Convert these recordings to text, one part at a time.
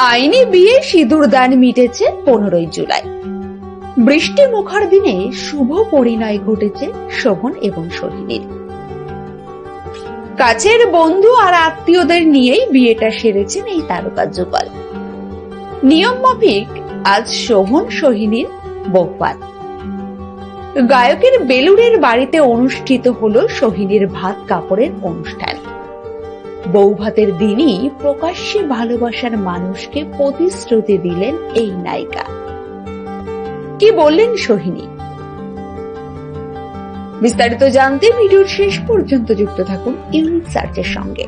আইনি বিয়ে সিঁদুরদান মিটেছে 15 জুলাই। বৃষ্টি মুখর দিনে শুভ পরিণয় ঘটেছে শোভন এবং সোহিনীর। কাছের বন্ধু আর আত্মীয়দের নিয়েই বিয়েটা সেরেছেন এই তারকা যুগল। নিয়ম মাফিক আজ শোভন সোহিনীর বৌভাত। গায়কের বেলুড়ের বাড়িতে অনুষ্ঠিত হলো সোহিনীর ভাত কাপড়ের অনুষ্ঠান। বৌভাতের দিনই প্রকাশ্যে ভালোবাসার মানুষকে প্রতিশ্রুতি দিলেন এই নায়িকা। কি বললেন সোহিনী, বিস্তারিত জানতে ভিডিওর শেষ পর্যন্ত যুক্ত থাকুন ইউনিক সার্চের সঙ্গে।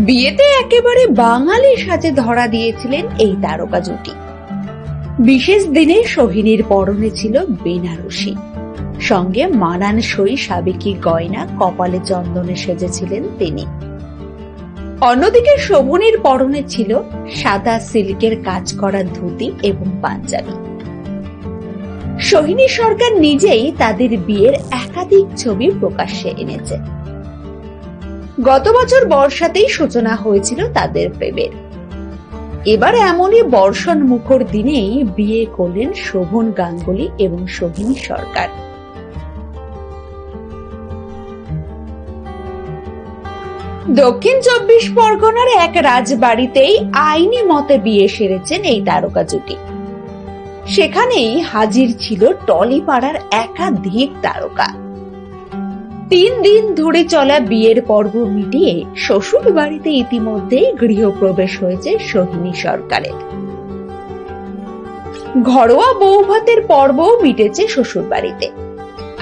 বিয়েতে একেবারে বাঙালি সাজে ধরা দিয়েছিলেন এই তারকা জুটি। বিশেষ দিনে সোহিনীর পরনে ছিল বেনারসি, সঙ্গে মানানসই সাবেকি গয়না, কপালে চন্দনে সেজেছিলেন তিনি। অন্যদিকে শোভনের পরনে ছিল সাদা সিল্কের কাজ করা ধুতি এবং পাঞ্জাবি। সোহিনী সরকার নিজেই তাদের বিয়ের একাধিক ছবি প্রকাশ্যে এনেছে। গত বছর বর্ষাতেই সূচনা হয়েছিল তাদের প্রেমের। এবার এমনই বর্ষণ মুখর দিনেই বিয়ে করলেন শোভন গাঙ্গুলি এবং সোহিনী সরকার। দক্ষিণ 24 পরগনার এক রাজবাড়িতেই আইনি মতে বিয়ে সেরেছেন এই তারকা জুটি। সেখানেই হাজির ছিল টলিপাড়ার একাধিক তারকা। 3 দিন ধরে চলা বিয়ের পর্ব মিটিয়ে শ্বশুর বাড়িতে ইতিমধ্যেই গৃহপ্রবেশ হয়েছে সোহিনী সরকারের। ঘরোয়া বৌভাতের পর্বও মিটেছে শ্বশুর বাড়িতে,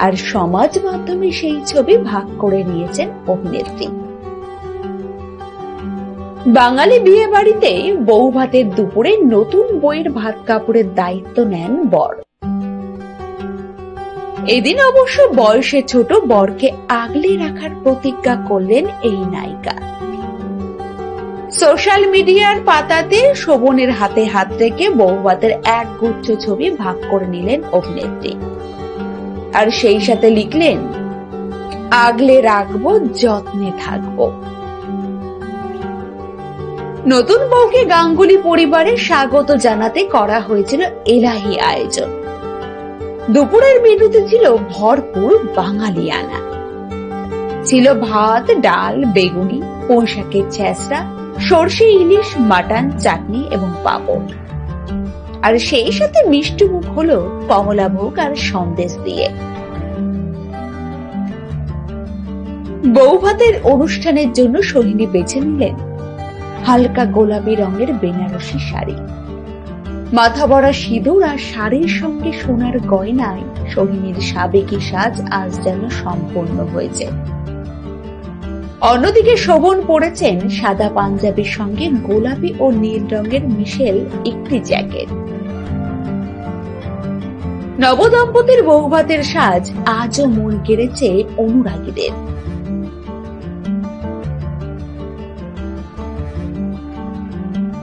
আর সমাজ মাধ্যমে সেই ছবি ভাগ করে নিয়েছেন অভিনেত্রী। বাঙালি বিয়ে বাড়িতে বৌভাতের দুপুরে নতুন বইয়ের ভাত কাপড়ের দায়িত্ব নেন বর। এদিন অবশ্য বয়সে ছোট বরকে আগলে রাখার প্রতিজ্ঞা করলেন এই নায়িকা। সোশ্যাল মিডিয়ার পাতাতে শোভনের হাতে হাত রেখে বৌভাতের এক গুচ্ছ ছবি ভাগ করে নিলেন অভিনেত্রী, আর সেই সাথে লিখলেন, আগলে রাখবো, যত্নে থাকবো। নতুন বউকে গাঙ্গুলি পরিবারে স্বাগত জানাতে করা হয়েছিল এলাহি আয়োজন। দুপুরের মেনুতে ছিল ভরপুর বাঙালিয়ানা। ছিল ভাত, ডাল, বেগুনি, পুঁইশাকের ছেঁচড়া, সর্ষে ইলিশ, মাটন, চাটনি এবং পাঁপড়। আর সেই সাথে মিষ্টি মুখ হলো কমলাভোগ আর সন্দেশ দিয়ে। বৌভাতের অনুষ্ঠানের জন্য সোহিনী বেছে নিলেন হালকা গোলাপি রঙের বেনারসি শাড়ি। মাথা ভরা সিঁদুর আর শাড়ির সঙ্গে সোনার গয়নায় সোহিনীর সাবেকি সাজ আজ যেন সম্পূর্ণ হয়েছে। অন্যদিকে শোভন পরেছেন সাদা পাঞ্জাবির সঙ্গে গোলাপি ও নীল রঙের মিশেল একটি জ্যাকেট। নবদম্পতির বৌভাতের সাজ আজও মন কেড়েছে অনুরাগীদের।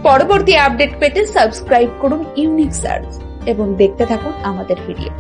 পরবর্তী আপডেট পেতে সাবস্ক্রাইব করুন ইউনিক সার্চ এবং দেখতে থাকুন আমাদের ভিডিও।